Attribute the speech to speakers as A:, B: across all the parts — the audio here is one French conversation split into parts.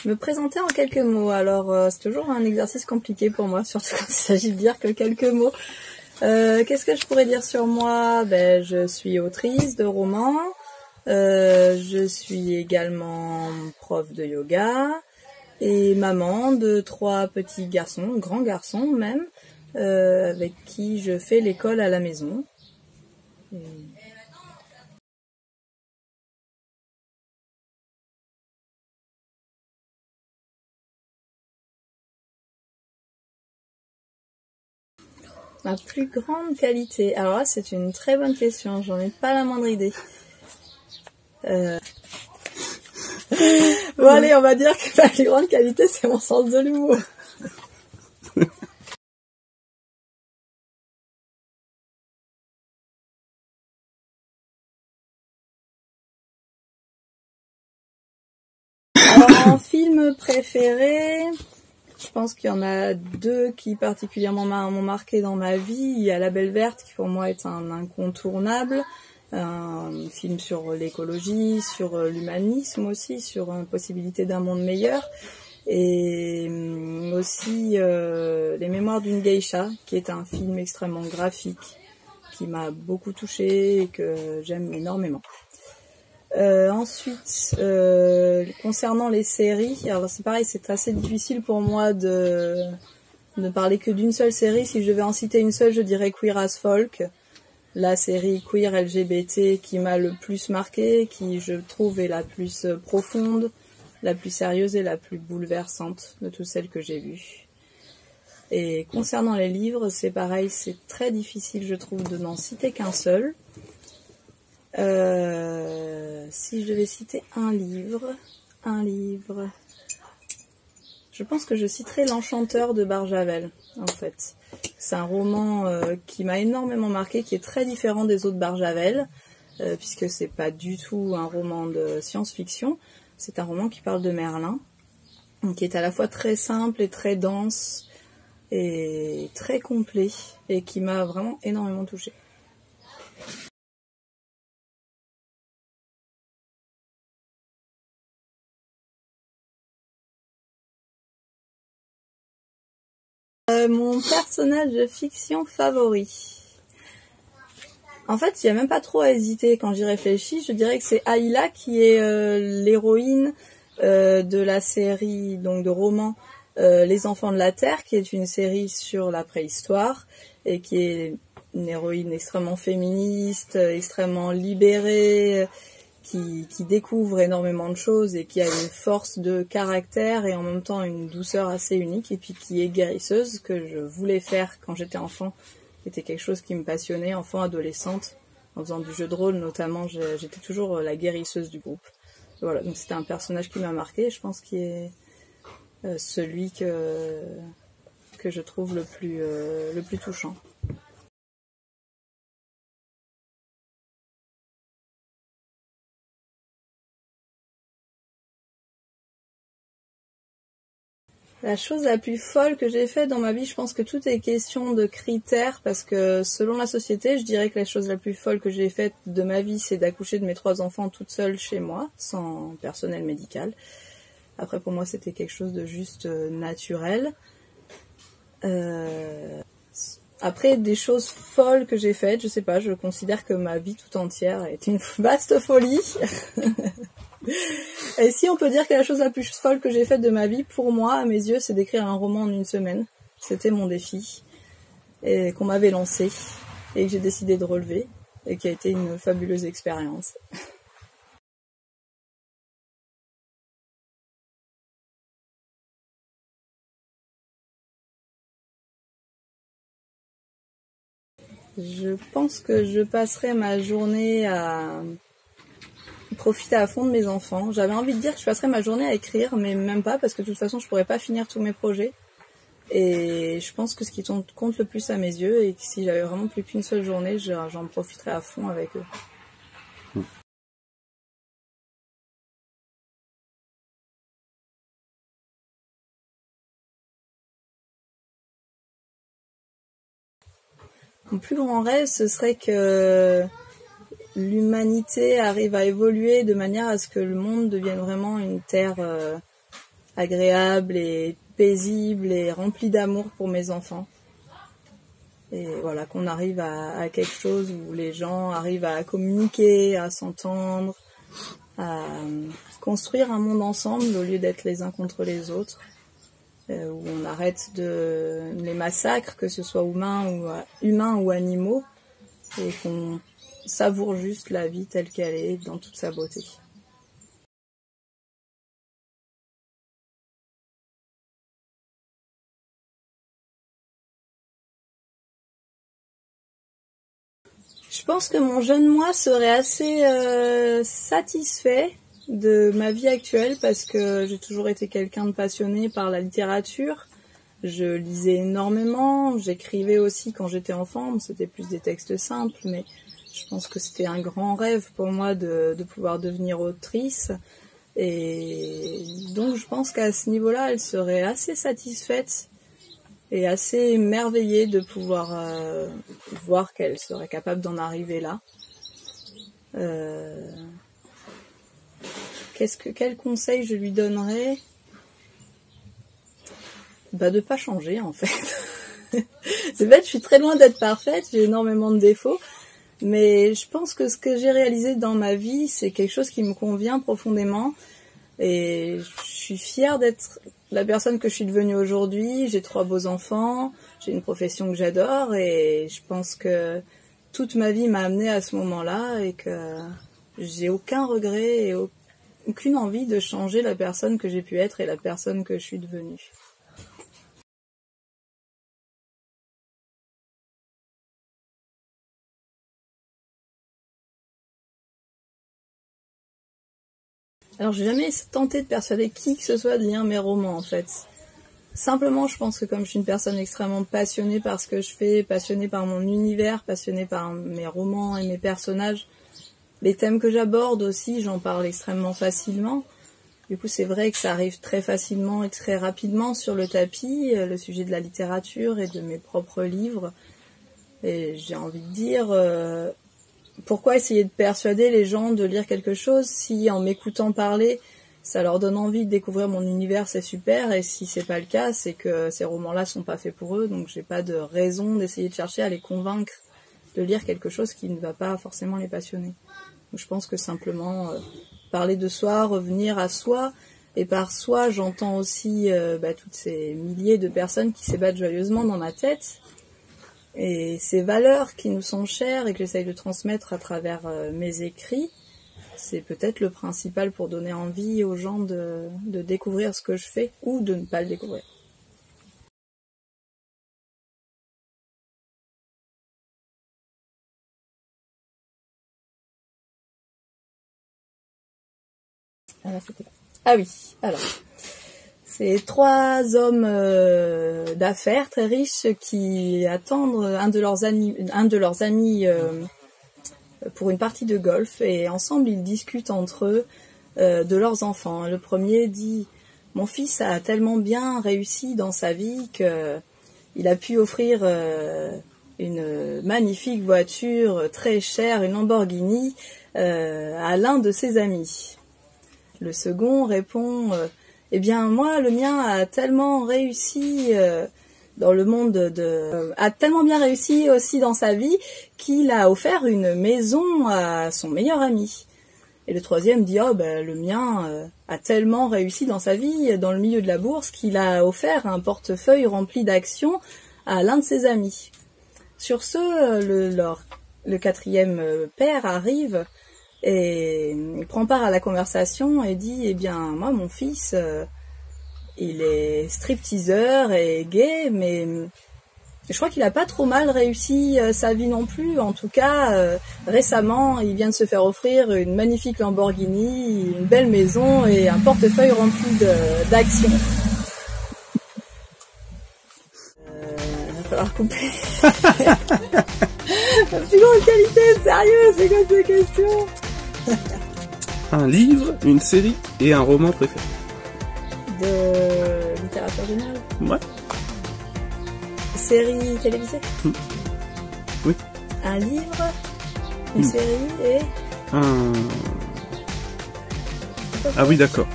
A: Me présenter en quelques mots. Alors, c'est toujours un exercice compliqué pour moi, surtout quand il s'agit de dire que quelques mots. Qu'est-ce que je pourrais dire sur moi? Ben, je suis autrice de romans. Je suis également prof de yoga et maman de 3 petits garçons, grands garçons même, avec qui je fais l'école à la maison. Et... Ma plus grande qualité. Alors là, c'est une très bonne question. J'en ai pas la moindre idée. Bon allez, on va dire que ma plus grande qualité, c'est mon sens de l'humour. Alors, en film préféré, je pense qu'il y en a 2 qui particulièrement m'ont marqué dans ma vie. Il y a La Belle Verte, qui pour moi est un incontournable. Un film sur l'écologie, sur l'humanisme aussi, sur la possibilité d'un monde meilleur. Et aussi Les Mémoires d'une geisha, qui est un film extrêmement graphique, qui m'a beaucoup touchée et que j'aime énormément. Ensuite, concernant les séries, alors c'est pareil, c'est assez difficile pour moi de ne parler que d'une seule série. Si je devais en citer une seule, je dirais Queer as Folk, la série queer LGBT qui m'a le plus marquée, qui je trouve est la plus profonde, la plus sérieuse et la plus bouleversante de toutes celles que j'ai vues. Et concernant les livres, c'est pareil, c'est très difficile, je trouve, de n'en citer qu'un seul. Si je devais citer un livre, je pense que je citerais L'Enchanteur de Barjavel, en fait. C'est un roman qui m'a énormément marqué, qui est très différent des autres Barjavel, puisque c'est pas du tout un roman de science-fiction, c'est un roman qui parle de Merlin, qui est à la fois très simple et très dense, et très complet, et qui m'a vraiment énormément touchée. Mon personnage de fiction favori. En fait, il n'y a même pas trop à hésiter quand j'y réfléchis. Je dirais que c'est Aïla qui est l'héroïne de la série donc de romans Les Enfants de la Terre, qui est une série sur la préhistoire et qui est une héroïne extrêmement féministe, extrêmement libérée, qui découvre énormément de choses et qui a une force de caractère et en même temps une douceur assez unique, et puis qui est guérisseuse, que je voulais faire quand j'étais enfant. C'était quelque chose qui me passionnait, enfant, adolescente, en faisant du jeu de rôle notamment, j'étais toujours la guérisseuse du groupe. Voilà, donc c'était un personnage qui m'a marqué, je pense qu'il est celui que je trouve le plus touchant. La chose la plus folle que j'ai faite dans ma vie, je pense que tout est question de critères, parce que selon la société, je dirais que la chose la plus folle que j'ai faite de ma vie, c'est d'accoucher de mes 3 enfants toute seule chez moi, sans personnel médical. Après, pour moi, c'était quelque chose de juste naturel. Après, des choses folles que j'ai faites, je sais pas, je considère que ma vie tout entière est une vaste folie. Et si on peut dire que la chose la plus folle que j'ai faite de ma vie, pour moi, à mes yeux, c'est d'écrire un roman en 1 semaine. C'était mon défi, et qu'on m'avait lancé, et que j'ai décidé de relever, et qui a été une fabuleuse expérience. Je pense que je passerai ma journée à profiter à fond de mes enfants. J'avais envie de dire que je passerais ma journée à écrire, mais même pas, parce que de toute façon, je pourrais pas finir tous mes projets. Et je pense que ce qui compte le plus à mes yeux, et que si j'avais vraiment plus qu'une seule journée, j'en profiterais à fond avec eux. Mon plus grand rêve, ce serait que l'humanité arrive à évoluer de manière à ce que le monde devienne vraiment une terre agréable et paisible et remplie d'amour pour mes enfants. Et voilà, qu'on arrive à quelque chose où les gens arrivent à communiquer, à s'entendre, à construire un monde ensemble au lieu d'être les uns contre les autres, où on arrête les massacres, que ce soit humains ou animaux, et qu'on savoure juste la vie telle qu'elle est, dans toute sa beauté. Je pense que mon jeune moi serait assez satisfait de ma vie actuelle parce que j'ai toujours été quelqu'un de passionné par la littérature. Je lisais énormément, j'écrivais aussi quand j'étais enfant, c'était plus des textes simples, mais je pense que c'était un grand rêve pour moi de pouvoir devenir autrice. Et donc je pense qu'à ce niveau-là, elle serait assez satisfaite et assez émerveillée de pouvoir voir qu'elle serait capable d'en arriver là. Quel conseil je lui donnerais? De pas changer en fait. C'est bête, je suis très loin d'être parfaite, j'ai énormément de défauts, mais je pense que ce que j'ai réalisé dans ma vie, c'est quelque chose qui me convient profondément, et je suis fière d'être la personne que je suis devenue aujourd'hui. J'ai 3 beaux enfants, j'ai une profession que j'adore, et je pense que toute ma vie m'a amenée à ce moment-là, et que j'ai aucun regret et aucune envie de changer la personne que j'ai pu être et la personne que je suis devenue. Alors, j'ai jamais tenté de persuader qui que ce soit de lire mes romans, en fait. Simplement, je pense que comme je suis une personne extrêmement passionnée par ce que je fais, passionnée par mon univers, passionnée par mes romans et mes personnages, les thèmes que j'aborde aussi, j'en parle extrêmement facilement. Du coup, c'est vrai que ça arrive très facilement et très rapidement sur le tapis, le sujet de la littérature et de mes propres livres. Et j'ai envie de dire... pourquoi essayer de persuader les gens de lire quelque chose si en m'écoutant parler, ça leur donne envie de découvrir mon univers, c'est super, et si c'est pas le cas, c'est que ces romans-là sont pas faits pour eux, donc j'ai pas de raison d'essayer de chercher à les convaincre de lire quelque chose qui ne va pas forcément les passionner. Donc je pense que simplement parler de soi, revenir à soi, et par soi j'entends aussi toutes ces milliers de personnes qui s'ébattent joyeusement dans ma tête, et ces valeurs qui nous sont chères et que j'essaye de transmettre à travers mes écrits, c'est peut-être le principal pour donner envie aux gens de découvrir ce que je fais ou de ne pas le découvrir. Ah oui, alors... C'est 3 hommes d'affaires très riches qui attendent un de leurs amis pour une partie de golf, et ensemble ils discutent entre eux de leurs enfants. Le premier dit « Mon fils a tellement bien réussi dans sa vie qu'il a pu offrir une magnifique voiture très chère, une Lamborghini, à l'un de ses amis. » Le second répond eh bien, moi, le mien a tellement réussi dans le monde a tellement bien réussi aussi dans sa vie qu'il a offert une maison à son meilleur ami. Et le troisième dit, le mien a tellement réussi dans sa vie dans le milieu de la bourse qu'il a offert un portefeuille rempli d'actions à l'un de ses amis. Sur ce, le quatrième père arrive et il prend part à la conversation et dit, eh bien, moi, mon fils, il est stripteaseur et gay, mais je crois qu'il a pas trop mal réussi sa vie non plus. En tout cas, récemment, il vient de se faire offrir une magnifique Lamborghini, une belle maison et un portefeuille rempli d'actions. Il va falloir couper. La plus grande qualité, sérieux, c'est quoi ces questions?
B: Un livre, une série et un roman préféré.
A: De littérature générale?
B: Ouais.
A: Série télévisée?
B: Oui.
A: Un livre, une série et...
B: Ah oui, d'accord.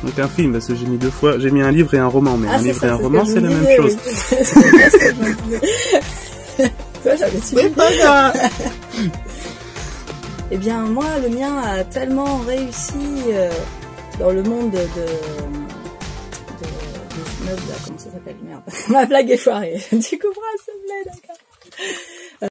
B: Donc un film, parce que j'ai mis deux fois, j'ai mis un livre et un roman, mais un livre et un roman, c'est la même
A: disais,
B: chose.
A: Oui. C'est ce que je me disais. Toi, j'avais suivi.
B: C'est pas grave.
A: Eh bien, moi, le mien a tellement réussi dans le monde des meubles, là, comment ça s'appelle, merde. Ma blague est foirée. Tu couperas, s'il te plaît, d'accord.